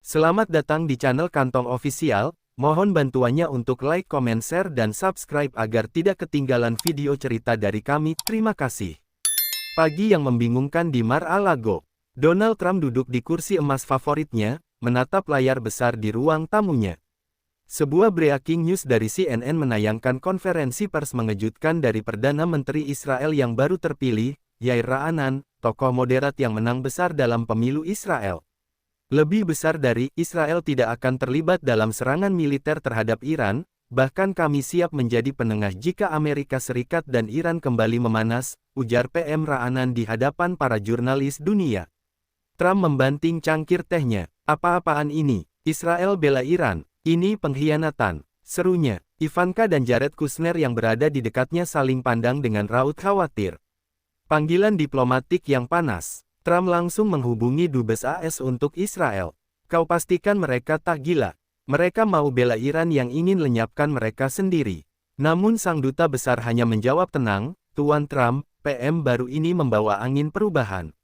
Selamat datang di channel Kantong Official, mohon bantuannya untuk like, comment, share, dan subscribe agar tidak ketinggalan video cerita dari kami. Terima kasih. Pagi yang membingungkan di Mar-a-Lago. Donald Trump duduk di kursi emas favoritnya, menatap layar besar di ruang tamunya. Sebuah breaking news dari CNN menayangkan konferensi pers mengejutkan dari Perdana Menteri Israel yang baru terpilih, Yair Ra'anan, tokoh moderat yang menang besar dalam pemilu Israel. Lebih besar dari, Israel tidak akan terlibat dalam serangan militer terhadap Iran, bahkan kami siap menjadi penengah jika Amerika Serikat dan Iran kembali memanas, ujar PM Ra'anan di hadapan para jurnalis dunia. Trump membanting cangkir tehnya. Apa-apaan ini? Israel bela Iran. Ini pengkhianatan, serunya. Ivanka dan Jared Kushner yang berada di dekatnya saling pandang dengan raut khawatir. Panggilan diplomatik yang panas. Trump langsung menghubungi Dubes AS untuk Israel. Kau pastikan mereka tak gila. Mereka mau bela Iran yang ingin lenyapkan mereka sendiri. Namun sang duta besar hanya menjawab tenang, Tuan Trump, PM baru ini membawa angin perubahan.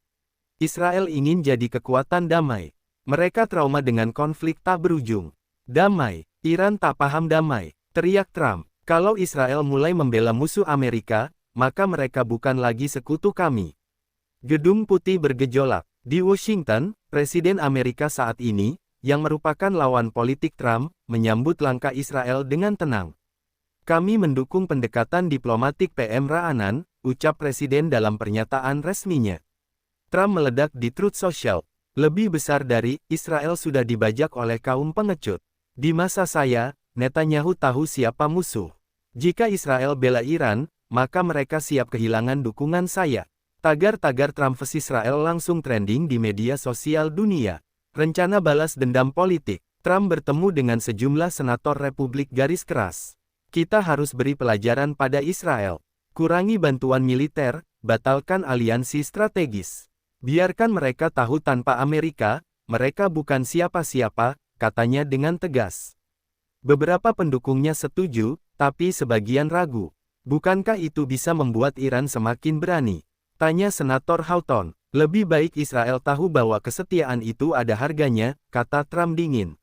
Israel ingin jadi kekuatan damai. Mereka trauma dengan konflik tak berujung. Damai, Iran tak paham damai, teriak Trump. Kalau Israel mulai membela musuh Amerika, maka mereka bukan lagi sekutu kami. Gedung Putih bergejolak. Di Washington, Presiden Amerika saat ini, yang merupakan lawan politik Trump, menyambut langkah Israel dengan tenang. Kami mendukung pendekatan diplomatik PM Ra'anan, ucap Presiden dalam pernyataan resminya. Trump meledak di Truth Social. Lebih besar dari, Israel sudah dibajak oleh kaum pengecut. Di masa saya, Netanyahu tahu siapa musuh. Jika Israel bela Iran, maka mereka siap kehilangan dukungan saya. Tagar-tagar Trump vs Israel langsung trending di media sosial dunia. Rencana balas dendam politik. Trump bertemu dengan sejumlah senator Republik garis keras. Kita harus beri pelajaran pada Israel. Kurangi bantuan militer, batalkan aliansi strategis. Biarkan mereka tahu tanpa Amerika, mereka bukan siapa-siapa, katanya dengan tegas. Beberapa pendukungnya setuju, tapi sebagian ragu. Bukankah itu bisa membuat Iran semakin berani? Tanya Senator Houghton. Lebih baik Israel tahu bahwa kesetiaan itu ada harganya, kata Trump dingin.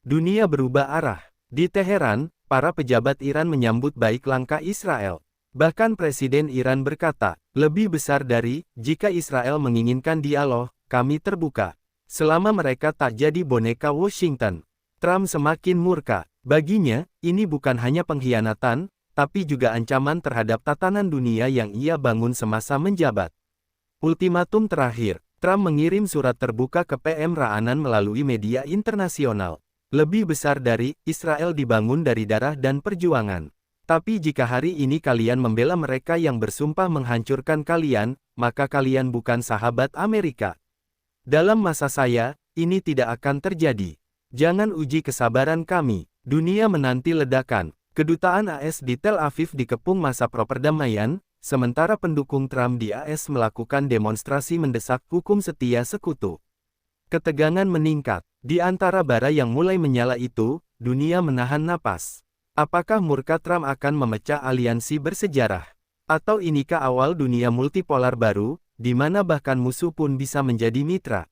Dunia berubah arah. Di Teheran, para pejabat Iran menyambut baik langkah Israel. Bahkan Presiden Iran berkata, lebih besar dari, jika Israel menginginkan dialog, kami terbuka. Selama mereka tak jadi boneka Washington. Trump semakin murka. Baginya, ini bukan hanya pengkhianatan, tapi juga ancaman terhadap tatanan dunia yang ia bangun semasa menjabat. Ultimatum terakhir, Trump mengirim surat terbuka ke PM Ra'anan melalui media internasional. Lebih besar dari, Israel dibangun dari darah dan perjuangan. Tapi jika hari ini kalian membela mereka yang bersumpah menghancurkan kalian, maka kalian bukan sahabat Amerika. Dalam masa saya, ini tidak akan terjadi. Jangan uji kesabaran kami. Dunia menanti ledakan. Kedutaan AS di Tel Aviv dikepung massa pro-perdamaian, sementara pendukung Trump di AS melakukan demonstrasi mendesak hukum setia sekutu. Ketegangan meningkat. Di antara bara yang mulai menyala itu, dunia menahan napas. Apakah murka Trump akan memecah aliansi bersejarah? Atau inikah awal dunia multipolar baru, di mana bahkan musuh pun bisa menjadi mitra?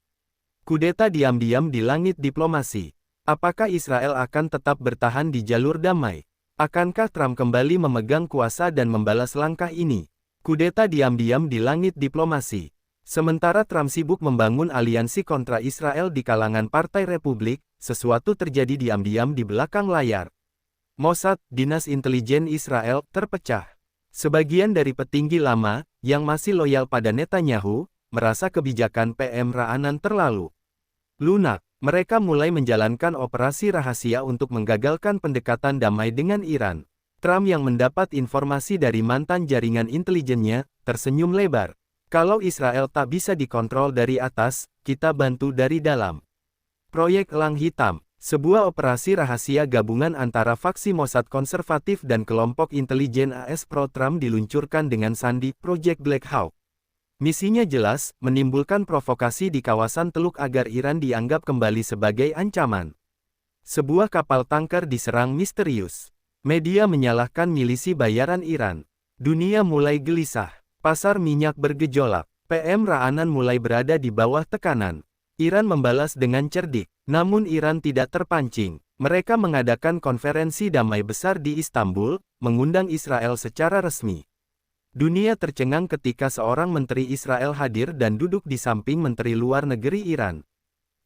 Kudeta diam-diam di langit diplomasi. Apakah Israel akan tetap bertahan di jalur damai? Akankah Trump kembali memegang kuasa dan membalas langkah ini? Kudeta diam-diam di langit diplomasi. Sementara Trump sibuk membangun aliansi kontra Israel di kalangan Partai Republik, sesuatu terjadi diam-diam di belakang layar. Mossad, Dinas Intelijen Israel, terpecah. Sebagian dari petinggi lama, yang masih loyal pada Netanyahu, merasa kebijakan PM Ra'anan terlalu lunak. Mereka mulai menjalankan operasi rahasia untuk menggagalkan pendekatan damai dengan Iran. Trump yang mendapat informasi dari mantan jaringan intelijennya, tersenyum lebar. Kalau Israel tak bisa dikontrol dari atas, kita bantu dari dalam. Proyek Elang Hitam, sebuah operasi rahasia gabungan antara faksi Mossad konservatif dan kelompok intelijen AS pro-Trump diluncurkan dengan sandi Project Black Hawk. Misinya jelas, menimbulkan provokasi di kawasan Teluk agar Iran dianggap kembali sebagai ancaman. Sebuah kapal tanker diserang misterius. Media menyalahkan milisi bayaran Iran. Dunia mulai gelisah. Pasar minyak bergejolak. PM Ra'anan mulai berada di bawah tekanan. Iran membalas dengan cerdik, namun Iran tidak terpancing. Mereka mengadakan konferensi damai besar di Istanbul, mengundang Israel secara resmi. Dunia tercengang ketika seorang menteri Israel hadir dan duduk di samping menteri luar negeri Iran.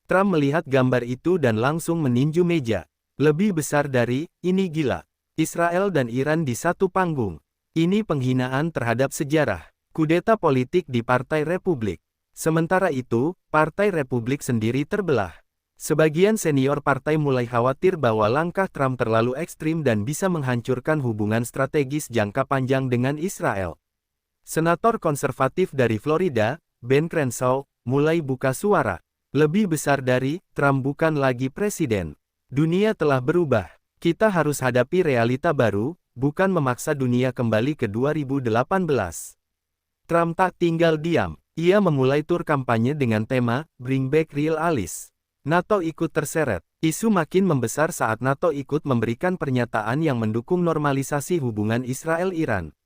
Trump melihat gambar itu dan langsung meninju meja. Lebih besar dari, ini gila. Israel dan Iran di satu panggung. Ini penghinaan terhadap sejarah. Kudeta politik di Partai Republik. Sementara itu, Partai Republik sendiri terbelah. Sebagian senior partai mulai khawatir bahwa langkah Trump terlalu ekstrim dan bisa menghancurkan hubungan strategis jangka panjang dengan Israel. Senator konservatif dari Florida, Ben Crenshaw, mulai buka suara. Lebih besar dari, Trump bukan lagi presiden. Dunia telah berubah. Kita harus hadapi realita baru, bukan memaksa dunia kembali ke 2018. Trump tak tinggal diam. Ia memulai tur kampanye dengan tema, Bring Back Real Allies. NATO ikut terseret. Isu makin membesar saat NATO ikut memberikan pernyataan yang mendukung normalisasi hubungan Israel-Iran.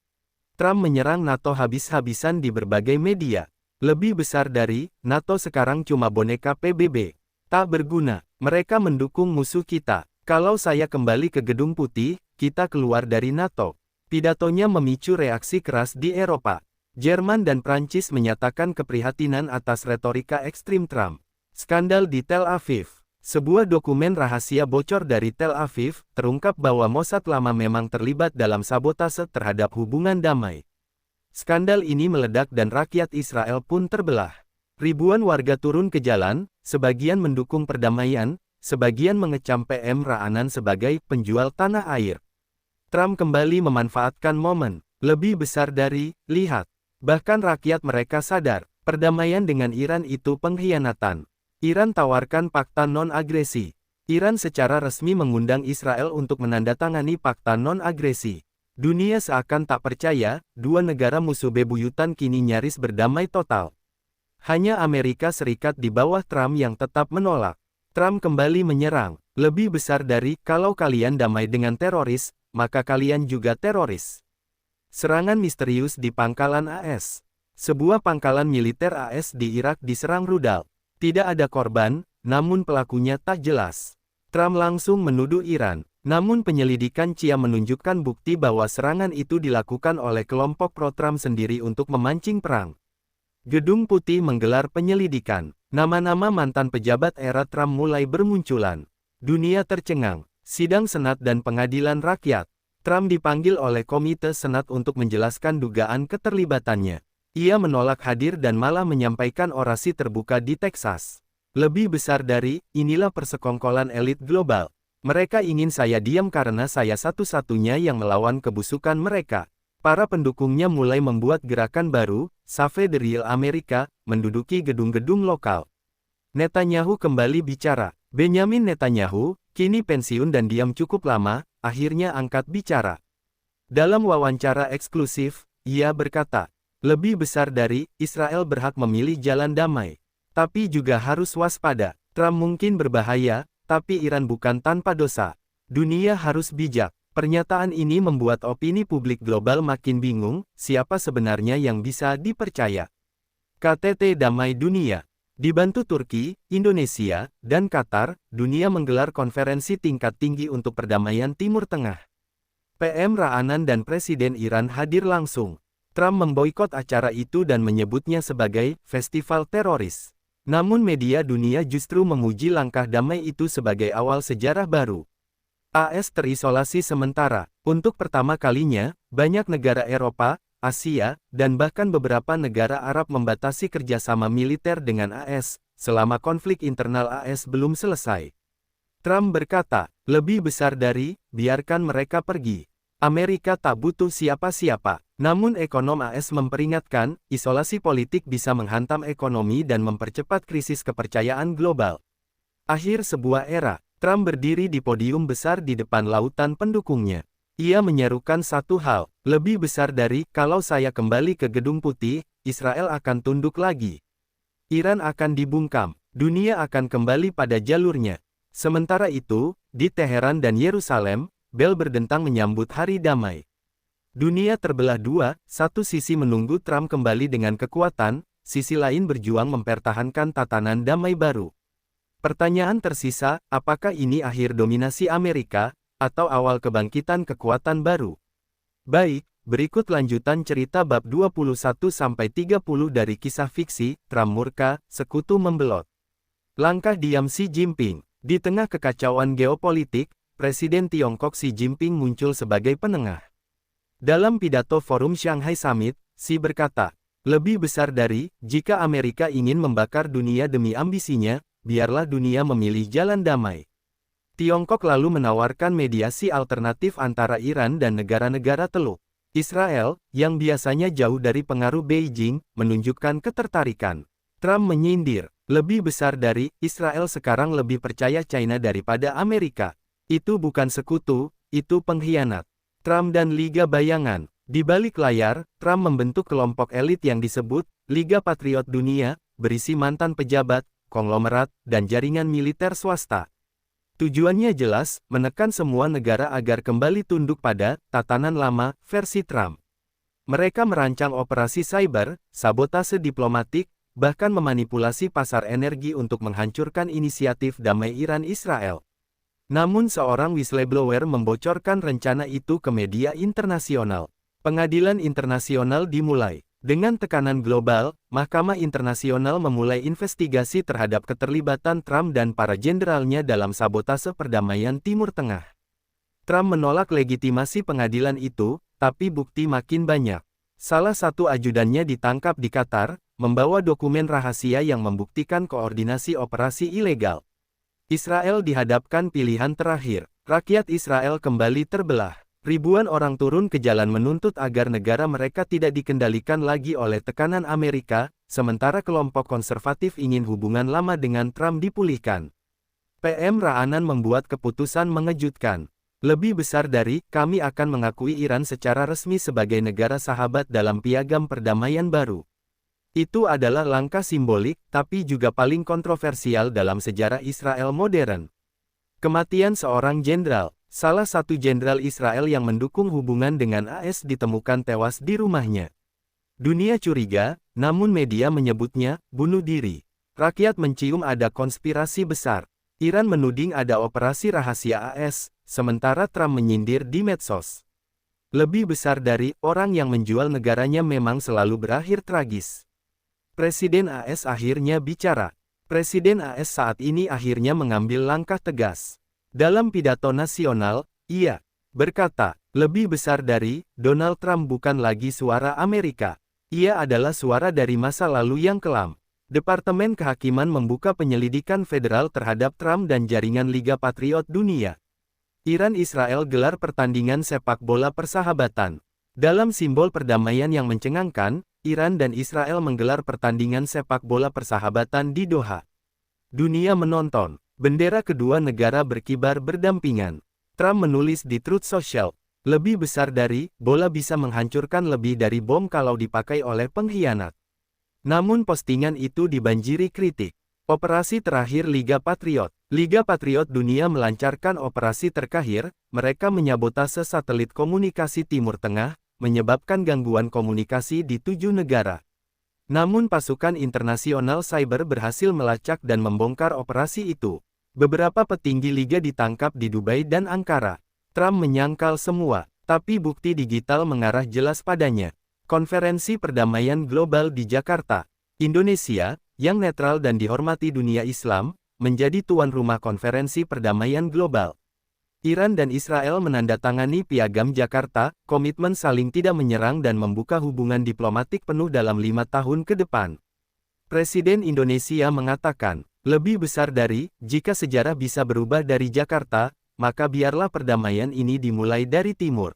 Trump menyerang NATO habis-habisan di berbagai media. Lebih besar dari, NATO sekarang cuma boneka PBB. Tak berguna, mereka mendukung musuh kita. Kalau saya kembali ke Gedung Putih, kita keluar dari NATO. Pidatonya memicu reaksi keras di Eropa. Jerman dan Prancis menyatakan keprihatinan atas retorika ekstrim Trump. Skandal di Tel Aviv. Sebuah dokumen rahasia bocor dari Tel Aviv, terungkap bahwa Mossad lama memang terlibat dalam sabotase terhadap hubungan damai. Skandal ini meledak dan rakyat Israel pun terbelah. Ribuan warga turun ke jalan, sebagian mendukung perdamaian, sebagian mengecam PM Ra'anan sebagai penjual tanah air. Trump kembali memanfaatkan momen, lebih besar dari, lihat. Bahkan rakyat mereka sadar, perdamaian dengan Iran itu pengkhianatan. Iran tawarkan fakta non-agresi. Iran secara resmi mengundang Israel untuk menandatangani fakta non-agresi. Dunia seakan tak percaya, dua negara musuh bebuyutan kini nyaris berdamai total. Hanya Amerika Serikat di bawah Trump yang tetap menolak. Trump kembali menyerang, lebih besar dari, kalau kalian damai dengan teroris, maka kalian juga teroris. Serangan misterius di pangkalan AS. Sebuah pangkalan militer AS di Irak diserang rudal. Tidak ada korban, namun pelakunya tak jelas. Trump langsung menuduh Iran, namun penyelidikan CIA menunjukkan bukti bahwa serangan itu dilakukan oleh kelompok pro-Trump sendiri untuk memancing perang. Gedung Putih menggelar penyelidikan. Nama-nama mantan pejabat era Trump mulai bermunculan. Dunia tercengang. Sidang Senat dan Pengadilan Rakyat. Trump dipanggil oleh Komite Senat untuk menjelaskan dugaan keterlibatannya. Ia menolak hadir dan malah menyampaikan orasi terbuka di Texas. Lebih besar dari, inilah persekongkolan elit global. Mereka ingin saya diam karena saya satu-satunya yang melawan kebusukan mereka. Para pendukungnya mulai membuat gerakan baru, Save the Real America, menduduki gedung-gedung lokal. Netanyahu kembali bicara. Benjamin Netanyahu, kini pensiun dan diam cukup lama, akhirnya angkat bicara. Dalam wawancara eksklusif, ia berkata, lebih besar dari, Israel berhak memilih jalan damai. Tapi juga harus waspada. Trump mungkin berbahaya, tapi Iran bukan tanpa dosa. Dunia harus bijak. Pernyataan ini membuat opini publik global makin bingung, siapa sebenarnya yang bisa dipercaya. KTT Damai Dunia. Dibantu Turki, Indonesia, dan Qatar, dunia menggelar konferensi tingkat tinggi untuk perdamaian Timur Tengah. PM Ra'anan dan Presiden Iran hadir langsung. Trump memboikot acara itu dan menyebutnya sebagai festival teroris. Namun media dunia justru memuji langkah damai itu sebagai awal sejarah baru. AS terisolasi sementara. Untuk pertama kalinya, banyak negara Eropa, Asia, dan bahkan beberapa negara Arab membatasi kerjasama militer dengan AS, selama konflik internal AS belum selesai. Trump berkata, lebih besar dari, biarkan mereka pergi. Amerika tak butuh siapa-siapa. Namun ekonom AS memperingatkan, isolasi politik bisa menghantam ekonomi dan mempercepat krisis kepercayaan global. Akhir sebuah era, Trump berdiri di podium besar di depan lautan pendukungnya. Ia menyerukan satu hal, lebih besar dari, kalau saya kembali ke Gedung Putih, Israel akan tunduk lagi. Iran akan dibungkam, dunia akan kembali pada jalurnya. Sementara itu, di Teheran dan Yerusalem, bel berdentang menyambut hari damai. Dunia terbelah dua, satu sisi menunggu Trump kembali dengan kekuatan, sisi lain berjuang mempertahankan tatanan damai baru. Pertanyaan tersisa, apakah ini akhir dominasi Amerika, atau awal kebangkitan kekuatan baru? Baik, berikut lanjutan cerita bab 21-30 dari kisah fiksi, Trump murka, sekutu membelot. Langkah diam Xi Jinping. Di tengah kekacauan geopolitik, Presiden Tiongkok Xi Jinping muncul sebagai penengah. Dalam pidato Forum Shanghai Summit, Xi berkata, lebih besar dari, jika Amerika ingin membakar dunia demi ambisinya, biarlah dunia memilih jalan damai. Tiongkok lalu menawarkan mediasi alternatif antara Iran dan negara-negara Teluk. Israel, yang biasanya jauh dari pengaruh Beijing, menunjukkan ketertarikan. Trump menyindir, lebih besar dari, Israel sekarang lebih percaya China daripada Amerika. Itu bukan sekutu, itu pengkhianat. Trump dan Liga Bayangan. Di balik layar, Trump membentuk kelompok elit yang disebut Liga Patriot Dunia, berisi mantan pejabat, konglomerat, dan jaringan militer swasta. Tujuannya jelas, menekan semua negara agar kembali tunduk pada tatanan lama versi Trump. Mereka merancang operasi cyber, sabotase diplomatik, bahkan memanipulasi pasar energi untuk menghancurkan inisiatif damai Iran-Israel. Namun seorang whistleblower membocorkan rencana itu ke media internasional. Pengadilan internasional dimulai. Dengan tekanan global, Mahkamah Internasional memulai investigasi terhadap keterlibatan Trump dan para jenderalnya dalam sabotase perdamaian Timur Tengah. Trump menolak legitimasi pengadilan itu, tapi bukti makin banyak. Salah satu ajudannya ditangkap di Qatar, membawa dokumen rahasia yang membuktikan koordinasi operasi ilegal. Israel dihadapkan pilihan terakhir. Rakyat Israel kembali terbelah. Ribuan orang turun ke jalan menuntut agar negara mereka tidak dikendalikan lagi oleh tekanan Amerika, sementara kelompok konservatif ingin hubungan lama dengan Trump dipulihkan. PM Ra'anan membuat keputusan mengejutkan. Lebih besar dari, kami akan mengakui Iran secara resmi sebagai negara sahabat dalam piagam perdamaian baru. Itu adalah langkah simbolik, tapi juga paling kontroversial dalam sejarah Israel modern. Kematian seorang jenderal. Salah satu jenderal Israel yang mendukung hubungan dengan AS ditemukan tewas di rumahnya. Dunia curiga, namun media menyebutnya bunuh diri. Rakyat mencium ada konspirasi besar. Iran menuding ada operasi rahasia AS, sementara Trump menyindir di medsos. Lebih besar dari, orang yang menjual negaranya memang selalu berakhir tragis. Presiden AS akhirnya bicara. Presiden AS saat ini akhirnya mengambil langkah tegas. Dalam pidato nasional, ia berkata, lebih besar dari, Donald Trump bukan lagi suara Amerika. Ia adalah suara dari masa lalu yang kelam. Departemen Kehakiman membuka penyelidikan federal terhadap Trump dan jaringan Liga Patriot Dunia. Iran-Israel gelar pertandingan sepak bola persahabatan. Dalam simbol perdamaian yang mencengangkan, Iran dan Israel menggelar pertandingan sepak bola persahabatan di Doha. Dunia menonton. Bendera kedua negara berkibar berdampingan. Trump menulis di Truth Social, lebih besar dari, bola bisa menghancurkan lebih dari bom kalau dipakai oleh pengkhianat. Namun postingan itu dibanjiri kritik. Operasi terakhir Liga Patriot. Liga Patriot Dunia melancarkan operasi terkahir, mereka menyabotase satelit komunikasi Timur Tengah, menyebabkan gangguan komunikasi di 7 negara. Namun pasukan internasional cyber berhasil melacak dan membongkar operasi itu. Beberapa petinggi liga ditangkap di Dubai dan Ankara. Trump menyangkal semua, tapi bukti digital mengarah jelas padanya. Konferensi Perdamaian Global di Jakarta. Indonesia, yang netral dan dihormati dunia Islam, menjadi tuan rumah konferensi perdamaian global. Iran dan Israel menandatangani Piagam Jakarta, komitmen saling tidak menyerang dan membuka hubungan diplomatik penuh dalam 5 tahun ke depan. Presiden Indonesia mengatakan, lebih besar dari, jika sejarah bisa berubah dari Jakarta, maka biarlah perdamaian ini dimulai dari timur.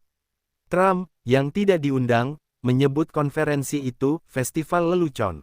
Trump, yang tidak diundang, menyebut konferensi itu, festival lelucon.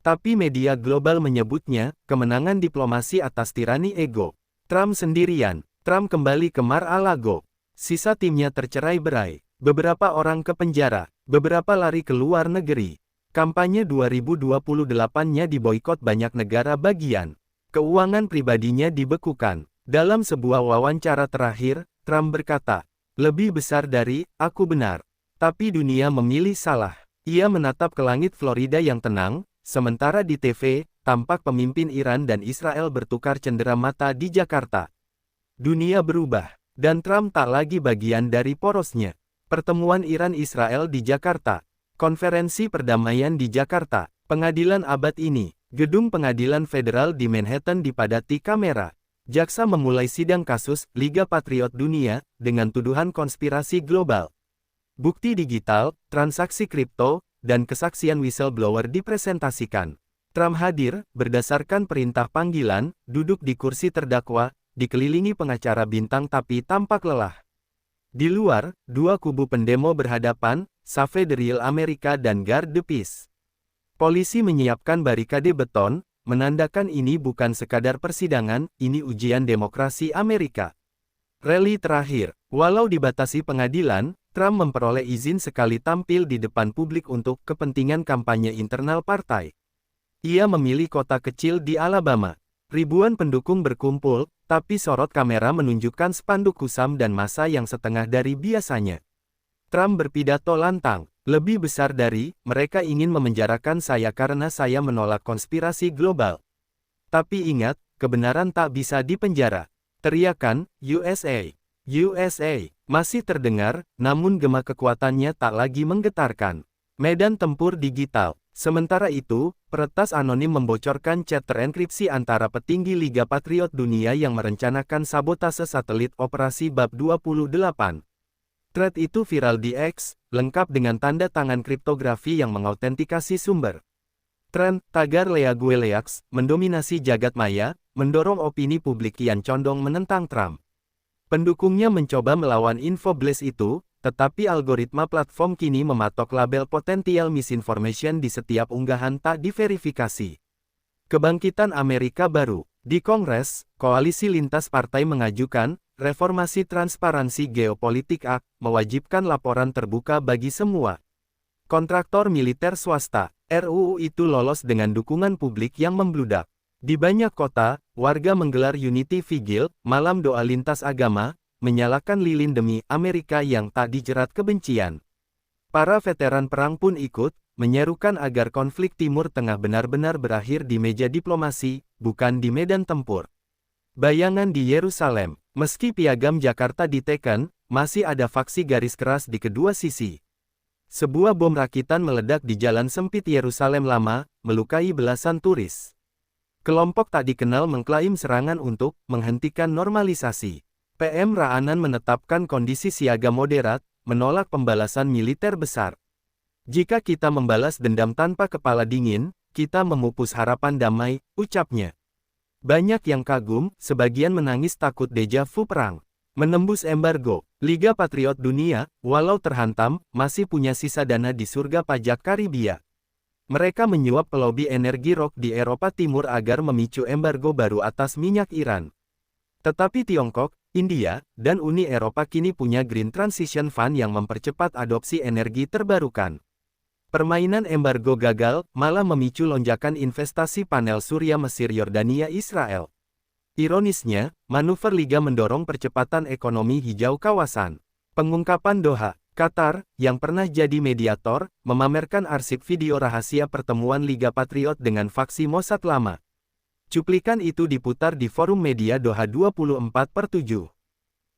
Tapi media global menyebutnya, kemenangan diplomasi atas tirani ego. Trump sendirian. Trump kembali ke Mar-a-Lago. Sisa timnya tercerai-berai. Beberapa orang ke penjara. Beberapa lari ke luar negeri. Kampanye 2028-nya diboikot banyak negara bagian. Keuangan pribadinya dibekukan. Dalam sebuah wawancara terakhir, Trump berkata, lebih besar dari, aku benar. Tapi dunia memilih salah. Ia menatap ke langit Florida yang tenang, Sementara di TV, tampak pemimpin Iran dan Israel bertukar cenderamata di Jakarta. Dunia berubah, dan Trump tak lagi bagian dari porosnya. Pertemuan Iran-Israel di Jakarta. Konferensi perdamaian di Jakarta. Pengadilan abad ini. Gedung Pengadilan Federal di Manhattan dipadati kamera. Jaksa memulai sidang kasus Liga Patriot Dunia dengan tuduhan konspirasi global. Bukti digital, transaksi kripto, dan kesaksian whistleblower dipresentasikan. Trump hadir berdasarkan perintah panggilan, duduk di kursi terdakwa, dikelilingi pengacara bintang tapi tampak lelah. Di luar, dua kubu pendemo berhadapan, Save the Real America dan Guard the Peace. Polisi menyiapkan barikade beton, menandakan ini bukan sekadar persidangan, ini ujian demokrasi Amerika. Rally terakhir, walau dibatasi pengadilan, Trump memperoleh izin sekali tampil di depan publik untuk kepentingan kampanye internal partai. Ia memilih kota kecil di Alabama. Ribuan pendukung berkumpul, tapi sorot kamera menunjukkan spanduk kusam dan massa yang setengah dari biasanya. Trump berpidato lantang, lebih besar dari, mereka ingin memenjarakan saya karena saya menolak konspirasi global. Tapi ingat, kebenaran tak bisa dipenjara. Teriakan, USA, USA, masih terdengar, namun gema kekuatannya tak lagi menggetarkan. Medan tempur digital. Sementara itu, peretas anonim membocorkan chat terenkripsi antara petinggi Liga Patriot Dunia yang merencanakan sabotase satelit operasi Bab 28. Thread itu viral di X, lengkap dengan tanda tangan kriptografi yang mengautentikasi sumber. Tren tagar Leagueleaks mendominasi jagat maya, mendorong opini publik kian condong menentang Trump. Pendukungnya mencoba melawan info blast itu, tetapi algoritma platform kini mematok label potential misinformation di setiap unggahan tak diverifikasi. Kebangkitan Amerika Baru. Di Kongres, Koalisi Lintas Partai mengajukan Reformasi Transparansi Geopolitik Act, mewajibkan laporan terbuka bagi semua kontraktor militer swasta. RUU itu lolos dengan dukungan publik yang membludak. Di banyak kota, warga menggelar Unity Vigil, malam doa lintas agama, menyalakan lilin demi Amerika yang tak dijerat kebencian. Para veteran perang pun ikut, menyerukan agar konflik Timur Tengah benar-benar berakhir di meja diplomasi, bukan di medan tempur. Bayangan di Yerusalem, meski piagam Jakarta diteken, masih ada faksi garis keras di kedua sisi. Sebuah bom rakitan meledak di jalan sempit Yerusalem Lama, melukai belasan turis. Kelompok tak dikenal mengklaim serangan untuk menghentikan normalisasi. PM Ra'anan menetapkan kondisi siaga moderat, menolak pembalasan militer besar. Jika kita membalas dendam tanpa kepala dingin, kita memupus harapan damai, ucapnya. Banyak yang kagum, sebagian menangis takut deja vu perang. Menembus embargo, Liga Patriot Dunia, walau terhantam, masih punya sisa dana di surga pajak Karibia. Mereka menyuap pelobi energi rock di Eropa Timur agar memicu embargo baru atas minyak Iran. Tetapi Tiongkok, India, dan Uni Eropa kini punya Green Transition Fund yang mempercepat adopsi energi terbarukan. Permainan embargo gagal, malah memicu lonjakan investasi panel surya Mesir Yordania Israel. Ironisnya, manuver Liga mendorong percepatan ekonomi hijau kawasan. Pengungkapan Doha, Qatar, yang pernah jadi mediator, memamerkan arsip video rahasia pertemuan Liga Patriot dengan faksi Mossad lama. Cuplikan itu diputar di forum media Doha 24/7.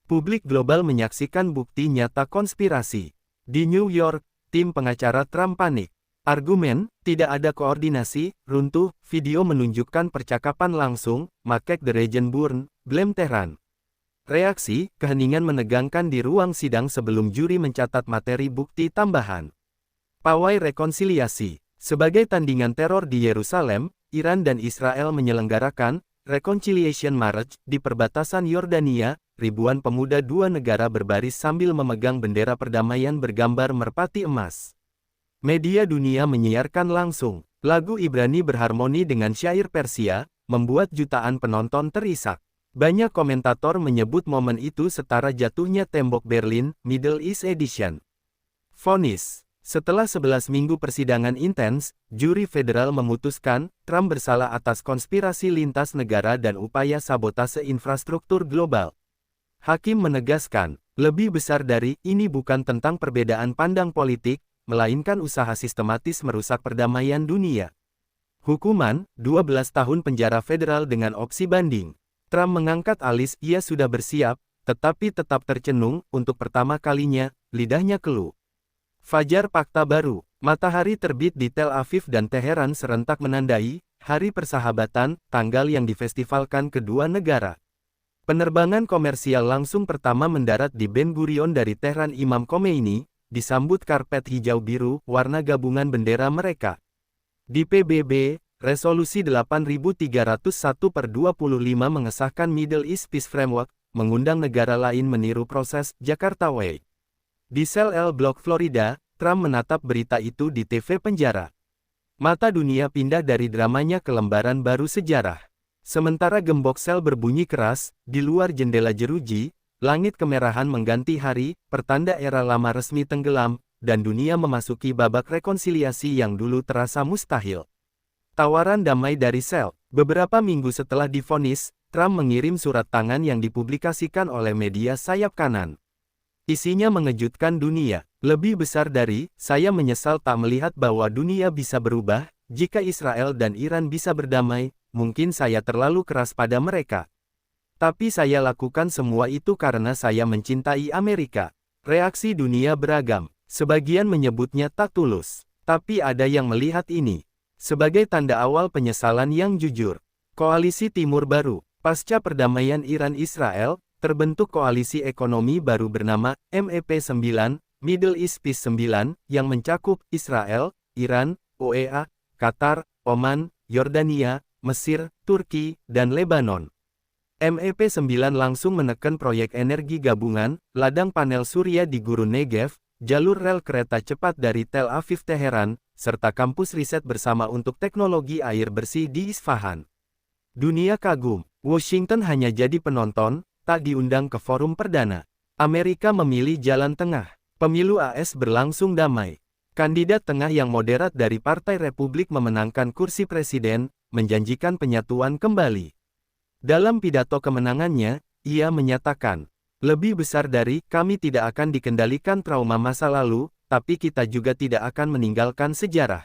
Publik global menyaksikan bukti nyata konspirasi. Di New York, tim pengacara Trump panik. Argumen, tidak ada koordinasi, runtuh, video menunjukkan percakapan langsung, make the region burn, blame Tehran. Reaksi, keheningan menegangkan di ruang sidang sebelum juri mencatat materi bukti tambahan. Pawai rekonsiliasi. Sebagai tandingan teror di Yerusalem, Iran dan Israel menyelenggarakan Reconciliation March di perbatasan Yordania. Ribuan pemuda dua negara berbaris sambil memegang bendera perdamaian bergambar merpati emas. Media dunia menyiarkan langsung. Lagu Ibrani berharmoni dengan syair Persia, membuat jutaan penonton terisak. Banyak komentator menyebut momen itu setara jatuhnya tembok Berlin, Middle East Edition. Vonis. Setelah 11 minggu persidangan intens, juri federal memutuskan, Trump bersalah atas konspirasi lintas negara dan upaya sabotase infrastruktur global. Hakim menegaskan, lebih besar dari ini bukan tentang perbedaan pandang politik, melainkan usaha sistematis merusak perdamaian dunia. Hukuman, 12 tahun penjara federal dengan opsi banding. Trump mengangkat alis, ia sudah bersiap, tetapi tetap tercenung, untuk pertama kalinya, lidahnya keluh. Fajar fakta baru, matahari terbit di Tel Aviv dan Teheran serentak menandai, Hari Persahabatan, tanggal yang difestivalkan kedua negara. Penerbangan komersial langsung pertama mendarat di Ben Gurion dari Tehran Imam Khomeini, disambut karpet hijau biru, warna gabungan bendera mereka. Di PBB, Resolusi 8301/25 mengesahkan Middle East Peace Framework, mengundang negara lain meniru proses Jakarta Way. Di sel L Block Florida, Trump menatap berita itu di TV penjara. Mata dunia pindah dari dramanya ke lembaran baru sejarah. Sementara gembok sel berbunyi keras, di luar jendela jeruji, langit kemerahan mengganti hari, pertanda era lama resmi tenggelam, dan dunia memasuki babak rekonsiliasi yang dulu terasa mustahil. Tawaran damai dari sel. Beberapa minggu setelah divonis, Trump mengirim surat tangan yang dipublikasikan oleh media sayap kanan. Isinya mengejutkan dunia. Lebih besar dari, saya menyesal tak melihat bahwa dunia bisa berubah, jika Israel dan Iran bisa berdamai, mungkin saya terlalu keras pada mereka. Tapi saya lakukan semua itu karena saya mencintai Amerika. Reaksi dunia beragam. Sebagian menyebutnya tak tulus. Tapi ada yang melihat ini sebagai tanda awal penyesalan yang jujur. Koalisi Timur Baru. Pasca perdamaian Iran-Israel, terbentuk koalisi ekonomi baru bernama MEP9, Middle East Peace 9, yang mencakup Israel, Iran, UEA, Qatar, Oman, Yordania, Mesir, Turki, dan Lebanon. MEP9 langsung menekan proyek energi gabungan, ladang panel surya di Gurun Negev, jalur rel kereta cepat dari Tel Aviv Teheran, serta kampus riset bersama untuk teknologi air bersih di Isfahan. Dunia kagum. Washington hanya jadi penonton, tak diundang ke forum perdana. Amerika memilih jalan tengah. Pemilu AS berlangsung damai. Kandidat tengah yang moderat dari Partai Republik memenangkan kursi presiden, menjanjikan penyatuan kembali. Dalam pidato kemenangannya, ia menyatakan, lebih besar dari, kami tidak akan dikendalikan trauma masa lalu, tapi kita juga tidak akan meninggalkan sejarah.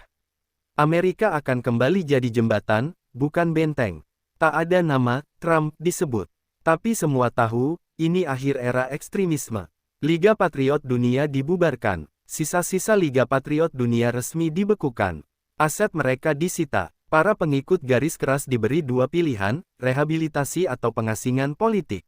Amerika akan kembali jadi jembatan, bukan benteng. Tak ada nama, Trump, disebut. Tapi semua tahu, ini akhir era ekstremisme. Liga Patriot Dunia dibubarkan. Sisa-sisa Liga Patriot Dunia resmi dibekukan. Aset mereka disita. Para pengikut garis keras diberi dua pilihan, rehabilitasi atau pengasingan politik.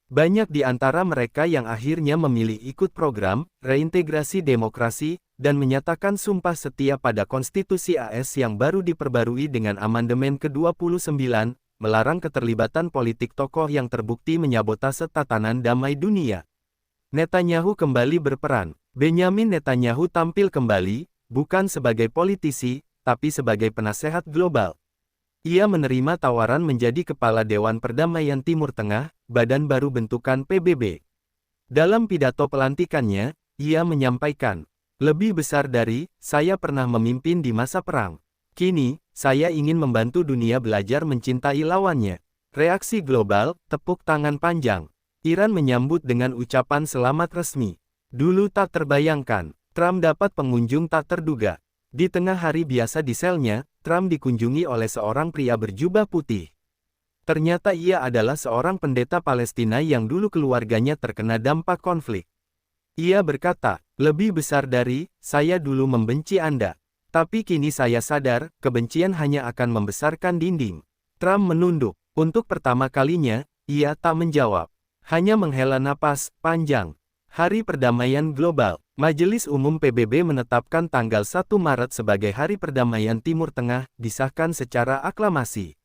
Banyak di antara mereka yang akhirnya memilih ikut program reintegrasi demokrasi, dan menyatakan sumpah setia pada konstitusi AS yang baru diperbarui dengan amandemen ke-29, melarang keterlibatan politik tokoh yang terbukti menyabotase tatanan damai dunia. Netanyahu kembali berperan. Benyamin Netanyahu tampil kembali, bukan sebagai politisi, tapi sebagai penasehat global. Ia menerima tawaran menjadi Kepala Dewan Perdamaian Timur Tengah, badan baru bentukan PBB. Dalam pidato pelantikannya, ia menyampaikan, lebih besar dari, saya pernah memimpin di masa perang. Kini, saya ingin membantu dunia belajar mencintai lawannya. Reaksi global, tepuk tangan panjang. Iran menyambut dengan ucapan selamat resmi. Dulu tak terbayangkan, Trump dapat pengunjung tak terduga. Di tengah hari biasa di selnya, Trump dikunjungi oleh seorang pria berjubah putih. Ternyata ia adalah seorang pendeta Palestina yang dulu keluarganya terkena dampak konflik. Ia berkata, lebih besar dari, saya dulu membenci Anda. Tapi kini saya sadar, kebencian hanya akan membesarkan dinding. Trump menunduk. Untuk pertama kalinya, ia tak menjawab. Hanya menghela napas panjang. Hari Perdamaian Global. Majelis Umum PBB menetapkan tanggal 1 Maret sebagai Hari Perdamaian Timur Tengah, disahkan secara aklamasi.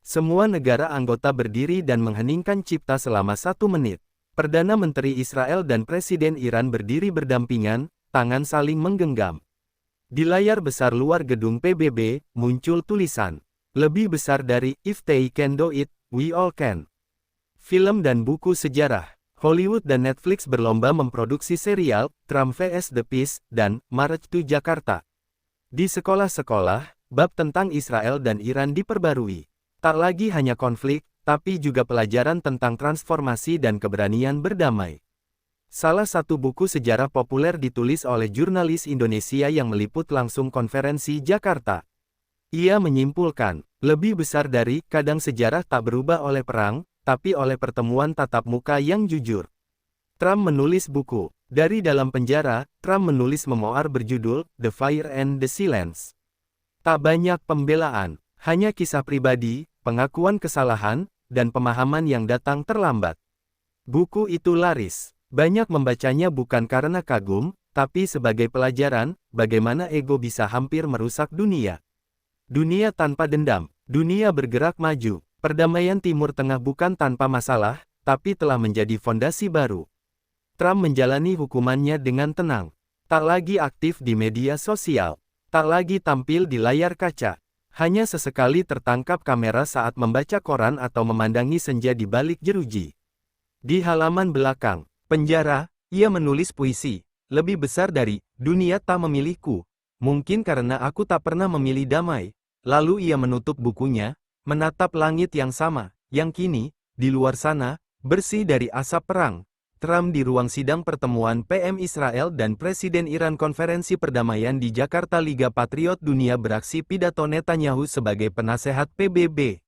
Semua negara anggota berdiri dan mengheningkan cipta selama 1 menit. Perdana Menteri Israel dan Presiden Iran berdiri berdampingan, tangan saling menggenggam. Di layar besar luar gedung PBB, muncul tulisan, lebih besar dari, if they can do it, we all can. Film dan buku sejarah. Hollywood dan Netflix berlomba memproduksi serial, Trump vs The Peace, dan March to Jakarta. Di sekolah-sekolah, bab tentang Israel dan Iran diperbarui. Tak lagi hanya konflik, tapi juga pelajaran tentang transformasi dan keberanian berdamai. Salah satu buku sejarah populer ditulis oleh jurnalis Indonesia yang meliput langsung konferensi Jakarta. Ia menyimpulkan, lebih besar dari, kadang sejarah tak berubah oleh perang, tapi oleh pertemuan tatap muka yang jujur. Trump menulis buku. Dari dalam penjara, Trump menulis memoir berjudul, The Fire and the Silence. Tak banyak pembelaan, hanya kisah pribadi, pengakuan kesalahan, dan pemahaman yang datang terlambat. Buku itu laris. Banyak membacanya bukan karena kagum, tapi sebagai pelajaran, bagaimana ego bisa hampir merusak dunia. Dunia tanpa dendam, dunia bergerak maju. Perdamaian Timur Tengah bukan tanpa masalah, tapi telah menjadi fondasi baru. Trump menjalani hukumannya dengan tenang. Tak lagi aktif di media sosial. Tak lagi tampil di layar kaca. Hanya sesekali tertangkap kamera saat membaca koran atau memandangi senja di balik jeruji. Di halaman belakang penjara, ia menulis puisi. Lebih besar dari, dunia tak memilihku. Mungkin karena aku tak pernah memilih damai. Lalu ia menutup bukunya, menatap langit yang sama, yang kini, di luar sana, bersih dari asap perang. Trump di ruang sidang pertemuan PM Israel dan Presiden Iran konferensi perdamaian di Jakarta. Liga Patriot Dunia beraksi pidato Netanyahu sebagai penasehat PBB.